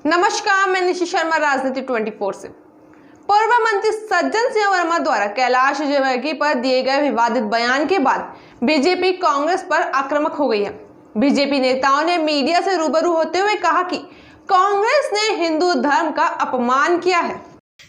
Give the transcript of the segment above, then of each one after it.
नमस्कार, मैं निशि शर्मा, राजनीति 24 से। पूर्व मंत्री सज्जन सिंह वर्मा द्वारा कैलाश विजयवर्गीय पर दिए गए विवादित बयान के बाद बीजेपी कांग्रेस पर आक्रामक हो गई है। बीजेपी नेताओं ने मीडिया से रूबरू होते हुए कहा कि कांग्रेस ने हिंदू धर्म का अपमान किया है।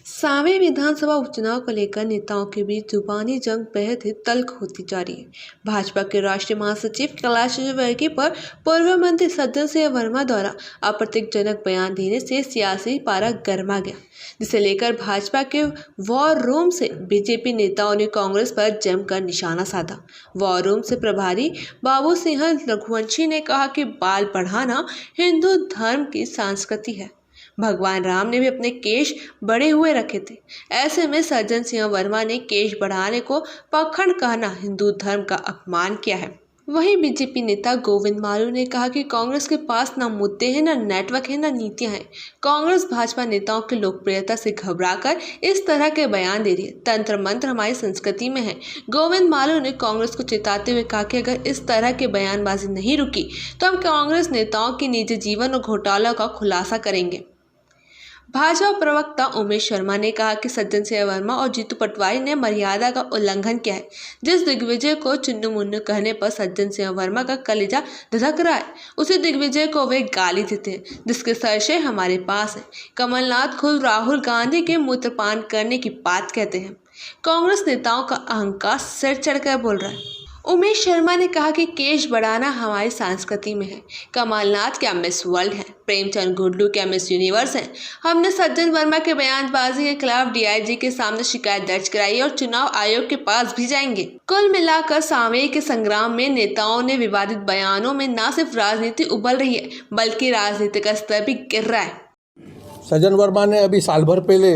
सावे विधानसभा उपचुनाव को लेकर नेताओं के बीच जुबानी जंग बेहद ही तल्ख होती जा रही है। भाजपा के राष्ट्रीय महासचिव कैलाश विजयवर्गीय पर पूर्व मंत्री सज्जन सिंह वर्मा द्वारा आपत्तिजनक बयान देने से सियासी पारा गर्मा गया, जिसे लेकर भाजपा के वॉर रूम से बीजेपी नेताओं ने कांग्रेस पर जमकर निशाना साधा। वॉर रूम से प्रभारी बाबू सिंह रघुवंशी ने कहा कि बाल बढ़ाना हिंदू धर्म की संस्कृति है। भगवान राम ने भी अपने केश बड़े हुए रखे थे। ऐसे में सज्जन सिंह वर्मा ने केश बढ़ाने को पाखंड कहना हिंदू धर्म का अपमान किया है। वहीं बीजेपी नेता गोविंद मालू ने कहा कि कांग्रेस के पास ना मुद्दे हैं, ना नेटवर्क है, ना नीतियां हैं। कांग्रेस भाजपा नेताओं की लोकप्रियता से घबराकर इस तरह के बयान दे रही है। तंत्र मंत्र हमारी संस्कृति में है। गोविंद मालू ने कांग्रेस को चेताते हुए कहा कि अगर इस तरह के बयानबाजी नहीं रुकी तो हम कांग्रेस नेताओं के निजी जीवन और घोटालों का खुलासा करेंगे। भाजपा प्रवक्ता उमेश शर्मा ने कहा कि सज्जन सिंह वर्मा और जीतू पटवारी ने मर्यादा का उल्लंघन किया है। जिस दिग्विजय को चुन्नू मुन्नू कहने पर सज्जन सिंह वर्मा का कलेजा धधक रहा है, उसी दिग्विजय को वे गाली देते हैं, जिसके सरशे हमारे पास है। कमलनाथ खुद राहुल गांधी के मूत्रपान करने की बात कहते हैं। कांग्रेस नेताओं का अहंकार सिर चढ़कर बोल रहा है। उमेश शर्मा ने कहा कि केश बढ़ाना हमारी संस्कृति में है। कमलनाथ क्या मिस वर्ल्ड है, प्रेमचंद गुड्डू क्या मिस यूनिवर्स है। हमने सज्जन वर्मा के बयानबाजी के खिलाफ डीआईजी के सामने शिकायत दर्ज कराई और चुनाव आयोग के पास भी जाएंगे। कुल मिलाकर सांवे के संग्राम में नेताओं ने विवादित बयानों में न सिर्फ राजनीति उबल रही है, बल्कि राजनीति का स्तर भी गिर रहा है। सज्जन वर्मा ने अभी साल भर पहले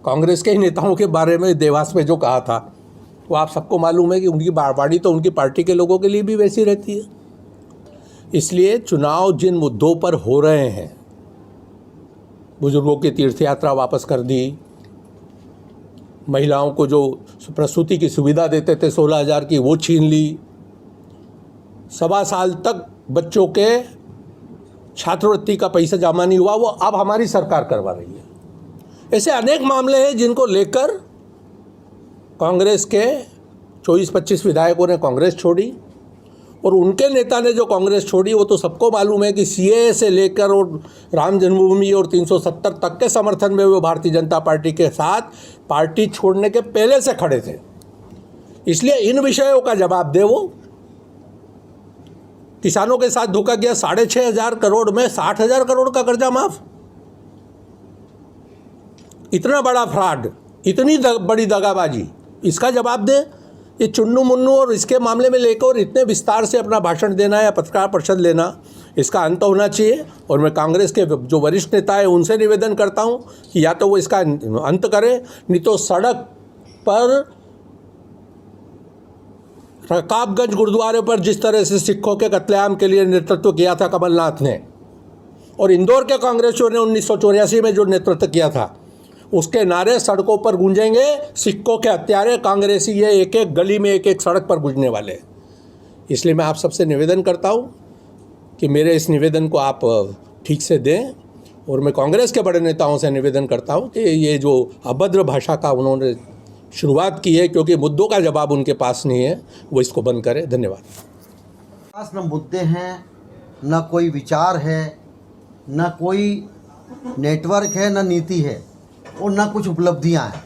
कांग्रेस के ही नेताओं के बारे में देवास में जो कहा था, वो आप सबको मालूम है कि उनकी बाड़बाड़ी तो उनकी पार्टी के लोगों के लिए भी वैसी रहती है। इसलिए चुनाव जिन मुद्दों पर हो रहे हैं, बुजुर्गों की तीर्थ यात्रा वापस कर दी, महिलाओं को जो प्रसूति की सुविधा देते थे 16,000 की वो छीन ली, 1.25 साल तक बच्चों के छात्रवृत्ति का पैसा जमा नहीं हुआ, वो अब हमारी सरकार करवा रही है। ऐसे अनेक मामले हैं जिनको लेकर कांग्रेस के 24-25 विधायकों ने कांग्रेस छोड़ी और उनके नेता ने जो कांग्रेस छोड़ी वो तो सबको मालूम है कि सीएए से लेकर और राम जन्मभूमि और 370 तक के समर्थन में वो भारतीय जनता पार्टी के साथ पार्टी छोड़ने के पहले से खड़े थे। इसलिए इन विषयों का जवाब दे। वो किसानों के साथ धोखा किया, 6,500 करोड़ में 60,000 करोड़ का कर्जा माफ। इतना बड़ा फ्रॉड, इतनी बड़ी दगाबाजी, इसका जवाब दे। ये चुन्नू मुन्नू और इसके मामले में लेकर और इतने विस्तार से अपना भाषण देना या पत्रकार परिषद लेना, इसका अंत होना चाहिए। और मैं कांग्रेस के जो वरिष्ठ नेता है उनसे निवेदन करता हूं कि या तो वो इसका अंत करें, नहीं तो सड़क पर रकाबगंज गुरुद्वारे पर जिस तरह से सिखों के कत्लेआम के लिए नेतृत्व किया था कमलनाथ ने, और इंदौर के कांग्रेसियों ने 1984 में जो नेतृत्व किया था, उसके नारे सड़कों पर गूंजेंगे। सिखों के हत्यारे कांग्रेसी ये एक एक गली में एक एक सड़क पर गूंजने वाले। इसलिए मैं आप सबसे निवेदन करता हूं कि मेरे इस निवेदन को आप ठीक से दें। और मैं कांग्रेस के बड़े नेताओं से निवेदन करता हूं कि ये जो अभद्र भाषा का उन्होंने शुरुआत की है, क्योंकि मुद्दों का जवाब उनके पास नहीं है, वो इसको बंद करें। धन्यवाद। पास न मुद्दे हैं, न कोई विचार है, न कोई नेटवर्क है, न नीति है और न कुछ उपलब्धियां हैं।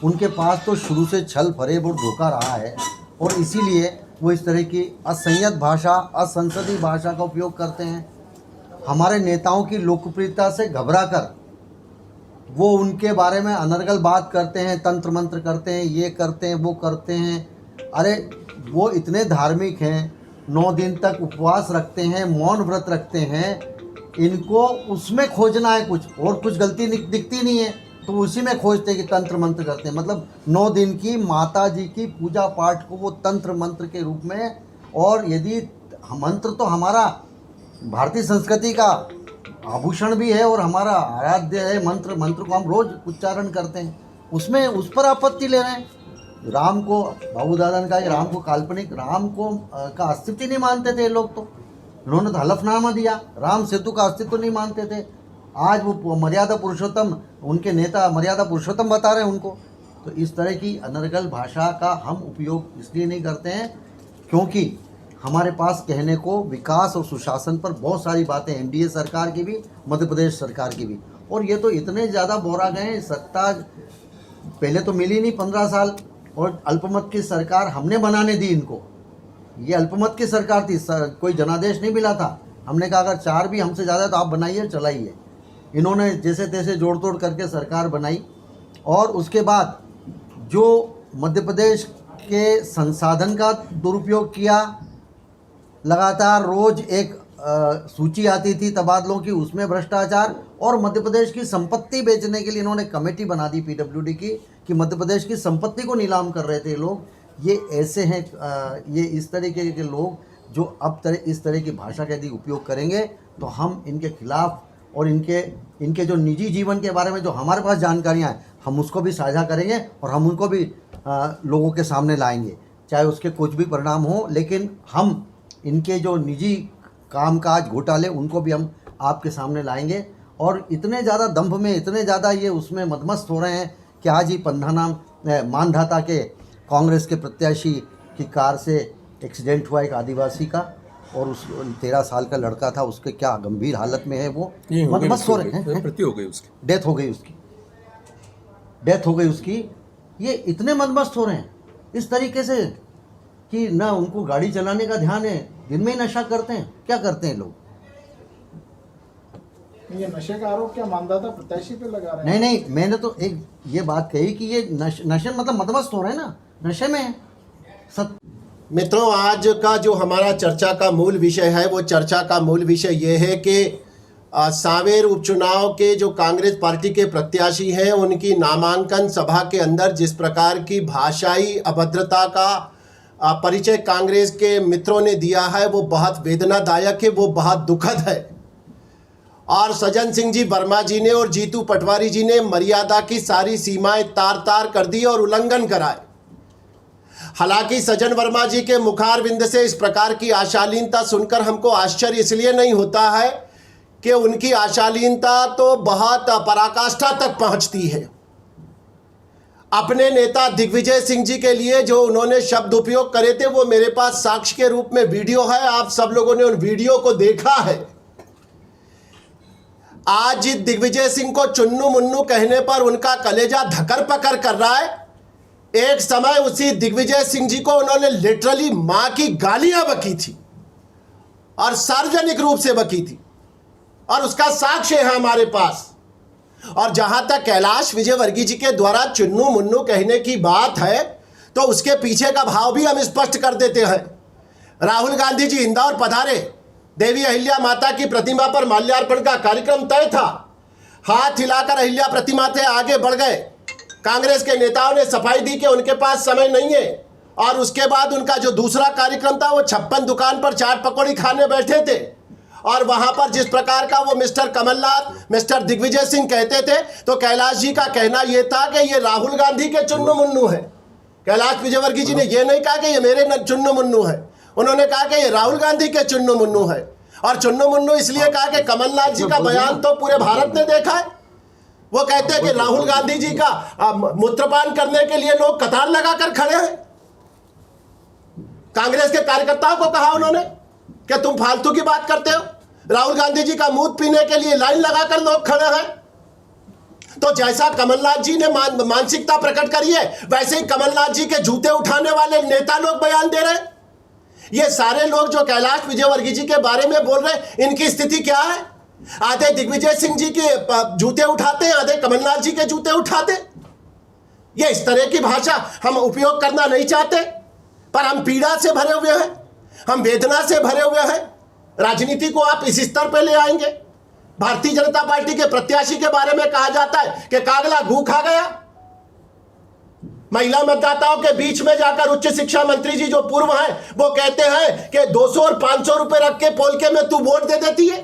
उनके पास तो शुरू से छल फरेब और धोखा रहा है और इसीलिए वो इस तरह की असंयत भाषा, असंसदीय भाषा का उपयोग करते हैं। हमारे नेताओं की लोकप्रियता से घबराकर वो उनके बारे में अनर्गल बात करते हैं, तंत्र मंत्र करते हैं, ये करते हैं, वो करते हैं। अरे वो इतने धार्मिक हैं, 9 दिन तक उपवास रखते हैं, मौन व्रत रखते हैं। इनको उसमें खोजना है कुछ, और कुछ गलती दिखती नहीं है तो उसी में खोजते हैं कि तंत्र मंत्र करते हैं। मतलब 9 दिन की माता जी की पूजा पाठ को वो तंत्र मंत्र के रूप में, और यदि मंत्र तो हमारा भारतीय संस्कृति का आभूषण भी है और हमारा आराध्य है मंत्र को हम रोज उच्चारण करते हैं, उसमें उस पर आपत्ति ले रहे हैं। राम को, बाबू दादा ने कहा कि राम को काल्पनिक, राम को का अस्तित्व नहीं मानते थे लोग। तो इन्होंने तो हलफनामा दिया, राम सेतु का अस्तित्व नहीं मानते थे। आज वो मर्यादा पुरुषोत्तम, उनके नेता मर्यादा पुरुषोत्तम बता रहे हैं उनको। तो इस तरह की अनर्गल भाषा का हम उपयोग इसलिए नहीं करते हैं क्योंकि हमारे पास कहने को विकास और सुशासन पर बहुत सारी बातें एनडीए सरकार की भी, मध्य प्रदेश सरकार की भी। और ये तो इतने ज़्यादा बोरा गए हैं, सत्ता पहले तो मिली नहीं 15 साल, और अल्पमत की सरकार हमने बनाने दी इनको। ये अल्पमत की सरकार थी, कोई जनादेश नहीं मिला था। हमने कहा अगर 4 भी हमसे ज़्यादा तो आप बनाइए, चलाइए। इन्होंने जैसे तैसे जोड़ तोड़ करके सरकार बनाई, और उसके बाद जो मध्य प्रदेश के संसाधन का दुरुपयोग किया, लगातार रोज एक सूची आती थी तबादलों की, उसमें भ्रष्टाचार, और मध्य प्रदेश की संपत्ति बेचने के लिए इन्होंने कमेटी बना दी पीडब्ल्यूडी की कि मध्य प्रदेश की संपत्ति को नीलाम कर रहे थे लोग। ये ऐसे हैं, ये इस तरीके के लोग जो अब इस तरह की भाषा का यदि उपयोग करेंगे तो हम इनके खिलाफ, और इनके जो निजी जीवन के बारे में जो हमारे पास जानकारियाँ हैं हम उसको भी साझा करेंगे, और हम उनको भी लोगों के सामने लाएंगे, चाहे उसके कुछ भी परिणाम हो। लेकिन हम इनके जो निजी कामकाज घोटाले उनको भी हम आपके सामने लाएंगे। और इतने ज़्यादा दंभ में, इतने ज़्यादा ये उसमें मदमस्त हो रहे हैं कि आज ही पंधाना मानधाता के कांग्रेस के प्रत्याशी की कार से एक्सीडेंट हुआ एक आदिवासी का, और उस 13 साल का लड़का था, उसके क्या गंभीर हालत में है, वो मदमस्त हो रहे हैं। मृत्यु हो गई उसकी, डेथ हो गई उसकी। ये इतने मदमस्त हो रहे हैं इस तरीके से कि ना उनको गाड़ी चलाने का ध्यान है, दिन में ही नशा करते हैं। क्या करते हैं लोग? ये नशे का आरोप क्या मानदाता प्रत्याशी पे लगा रहे हैं? नहीं, मैंने तो एक ये बात कही कि ये नशे मतलब मदमस्त हो रहे हैं ना, नशे में है। मित्रों, आज का जो हमारा चर्चा का मूल विषय है, वो चर्चा का मूल विषय ये है कि सांवेर उपचुनाव के जो कांग्रेस पार्टी के प्रत्याशी हैं, उनकी नामांकन सभा के अंदर जिस प्रकार की भाषाई अभद्रता का परिचय कांग्रेस के मित्रों ने दिया है, वो बहुत वेदनादायक है, वो बहुत दुखद है। और सज्जन सिंह जी वर्मा जी ने और जीतू पटवारी जी ने मर्यादा की सारी सीमाएं तार कर दी और उल्लंघन कराए। हालांकि सज्जन वर्मा जी के मुखारविंद से इस प्रकार की आशालीनता सुनकर हमको आश्चर्य इसलिए नहीं होता है कि उनकी आशालीनता तो बहुत पराकाष्ठा तक पहुंचती है। अपने नेता दिग्विजय सिंह जी के लिए जो उन्होंने शब्द उपयोग करे थे, वो मेरे पास साक्ष्य के रूप में वीडियो है, आप सब लोगों ने उन वीडियो को देखा है। आज दिग्विजय सिंह को चुन्नू मुन्नू कहने पर उनका कलेजा धकर पकर कर रहा है। एक समय उसी दिग्विजय सिंह जी को उन्होंने लिटरली मां की गालियां बकी थी, और सार्वजनिक रूप से बकी थी, और उसका साक्ष्य है हमारे पास। और जहां तक कैलाश विजयवर्गीय जी के द्वारा चुन्नू मुन्नू कहने की बात है, तो उसके पीछे का भाव भी हम स्पष्ट कर देते हैं। राहुल गांधी जी इंदौर पधारे, देवी अहिल्या माता की प्रतिमा पर माल्यार्पण का कार्यक्रम तय था, हाथ हिलाकर अहिल्या प्रतिमा से आगे बढ़ गए। कांग्रेस के नेताओं ने सफाई दी कि उनके पास समय नहीं है, और उसके बाद उनका जो दूसरा कार्यक्रम था, वो 56 दुकान पर चाट पकौड़ी खाने बैठे थे। और वहां पर जिस प्रकार का वो मिस्टर कमलनाथ, मिस्टर दिग्विजय सिंह कहते थे, तो कैलाश जी का कहना यह था कि ये राहुल गांधी के चुन्नू मुन्नू है। कैलाश विजयवर्गीय जी ने यह नहीं कहा कि ये मेरे चुन्नू मुन्नू है, उन्होंने कहा कि ये राहुल गांधी के चुन्नू मुन्नू है। और चुन्नू मुन्नू इसलिए कहा कि कमलनाथ जी का बयान तो पूरे भारत ने देखा है। वो कहते हैं कि राहुल गांधी जी का मूत्रपान करने के लिए लोग कतार लगाकर खड़े हैं। कांग्रेस के कार्यकर्ताओं को कहा उन्होंने कि तुम फालतू की बात करते हो, राहुल गांधी जी का मूत्र पीने के लिए लाइन लगाकर लोग खड़े हैं। तो जैसा कमलनाथ जी ने मानसिकता प्रकट करी है, वैसे ही कमलनाथ जी के जूते उठाने वाले नेता लोग बयान दे रहे हैं। ये सारे लोग जो कैलाश विजयवर्गीय जी के बारे में बोल रहे हैं, इनकी स्थिति क्या है? आधे दिग्विजय सिंह जी के जूते उठाते हैं, आधे कमलनाथ जी के जूते उठाते। ये इस तरह की भाषा हम उपयोग करना नहीं चाहते, पर हम पीड़ा से भरे हुए हैं, हम वेदना से भरे हुए हैं। राजनीति को आप इस स्तर पे ले आएंगे। भारतीय जनता पार्टी के प्रत्याशी के बारे में कहा जाता है कि कागला घू खा गया। महिला मतदाताओं के बीच में जाकर उच्च शिक्षा मंत्री जी जो पूर्व हैं, वो कहते हैं कि 200 और 500 रुपए रख के पोलके में तू वोट दे देती है।